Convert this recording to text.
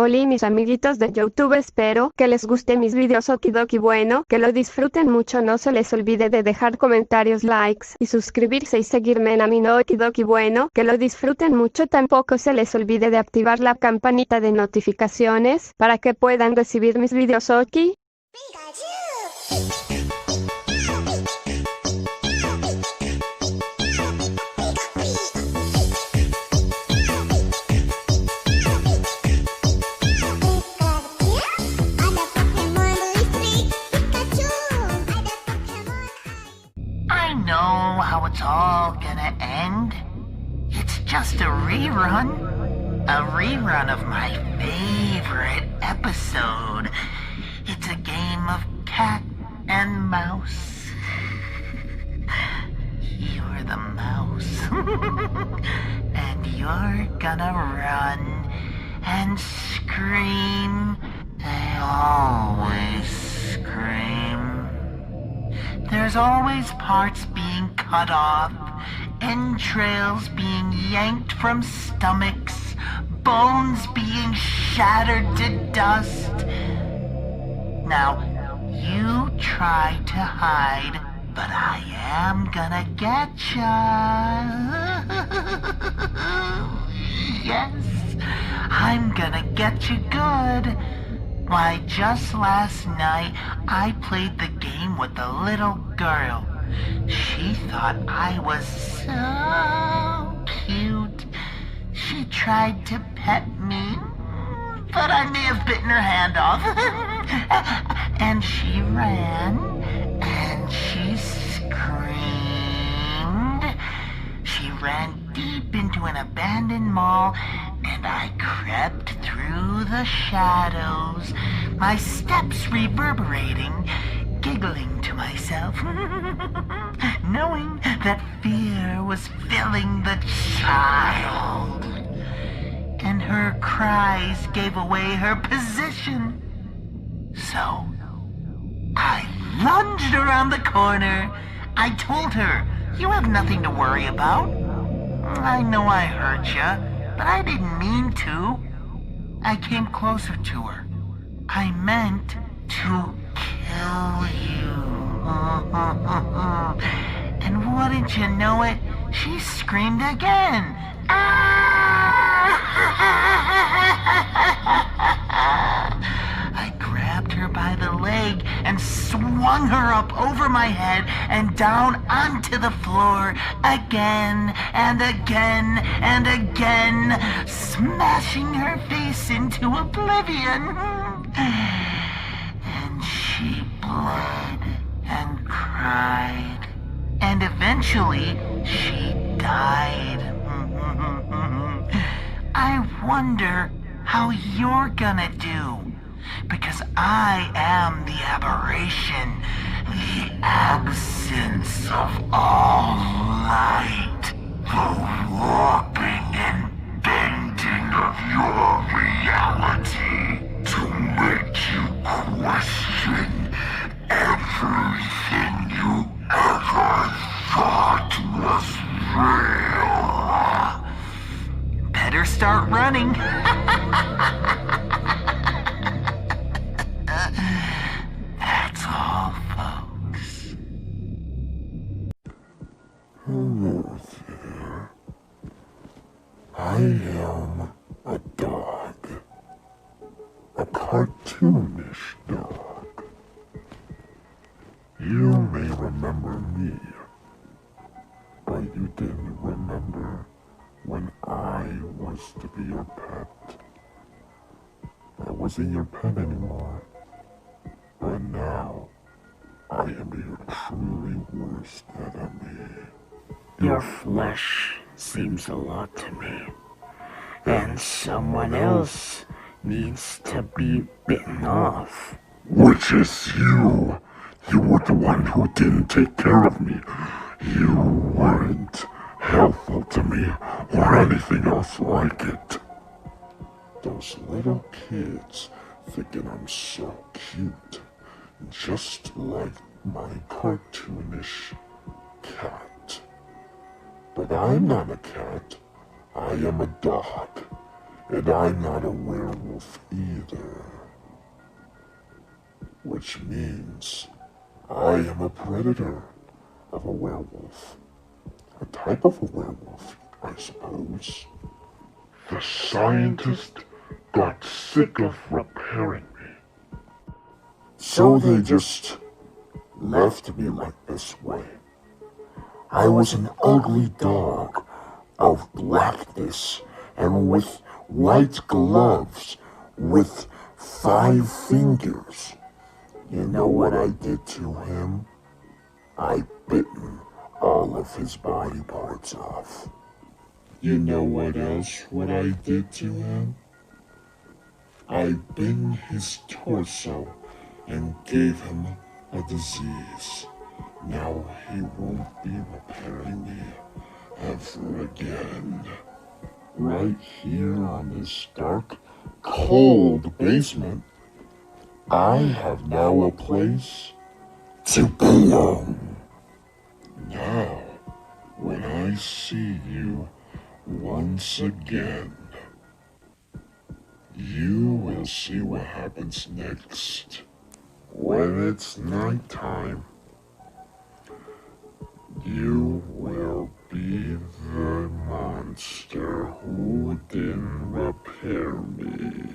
Holi, mis amiguitos de YouTube, espero que les guste mis videos. Okidoki, bueno, que lo disfruten mucho. No se les olvide de dejar comentarios, likes y suscribirse y seguirme en amino. Okidoki, bueno, que lo disfruten mucho. Tampoco se les olvide de activar la campanita de notificaciones para que puedan recibir mis videos. Oki. I know how it's all gonna end. It's just a rerun. A rerun of my favorite episode. It's a game of cat and mouse. You're the mouse. And you're gonna run and scream. They always scream. There's always parts being cut off, entrails being yanked from stomachs, bones being shattered to dust. Now, you try to hide, but I am gonna get ya. Yes, I'm gonna get you good. Why, just last night, I played the game with a little girl. She thought I was so cute. She tried to pet me, but I may have bitten her hand off. And she ran, and she screamed. She ran deep into an abandoned mall, and I crept through the shadows, my steps reverberating, giggling to myself, knowing that fear was filling the child, and her cries gave away her position. So, I lunged around the corner. I told her, "You have nothing to worry about. I know I hurt you, but I didn't mean to." I came closer to her. I meant to kill you. And wouldn't you know it, she screamed again. I grabbed her by the leg and swung her up over my head and down onto the floor again and again and again, smashing her face into oblivion. And she bled and cried, and eventually she died. I wonder how you're gonna do, because I am the aberration, the absence of all light, the warping and bending of your reality to make you question everything you ever thought was real. Better start running. That's all, folks. Hello there. I am a dog. A cartoonish dog. You may remember me, but you didn't remember when I was to be your pet. I wasn't your pet anymore, but now I am your truly worst enemy. Your flesh seems a lot to me, and someone else needs to be bitten off. Which is you. You were the one who didn't take care of me. You weren't helpful to me or anything else like it. Those little kids thinking I'm so cute, just like my cartoonish cat. But I'm not a cat. I am a dog. And I'm not a werewolf which means I am a predator of a werewolf. A type of a werewolf, I suppose. The scientist got sick of repairing me. So they just left me like this way. I was an ugly dog of blackness and with white gloves with 5 fingers. You know what I did to him? I bitten all of his body parts off. You know what else what I did to him? I bit his torso and gave him a disease. Now he won't be repairing me ever again. Right here on this dark, cold basement, I have now a place to belong. Now, when I see you once again, you will see what happens next. When it's nighttime, you will be the monster who didn't repair me.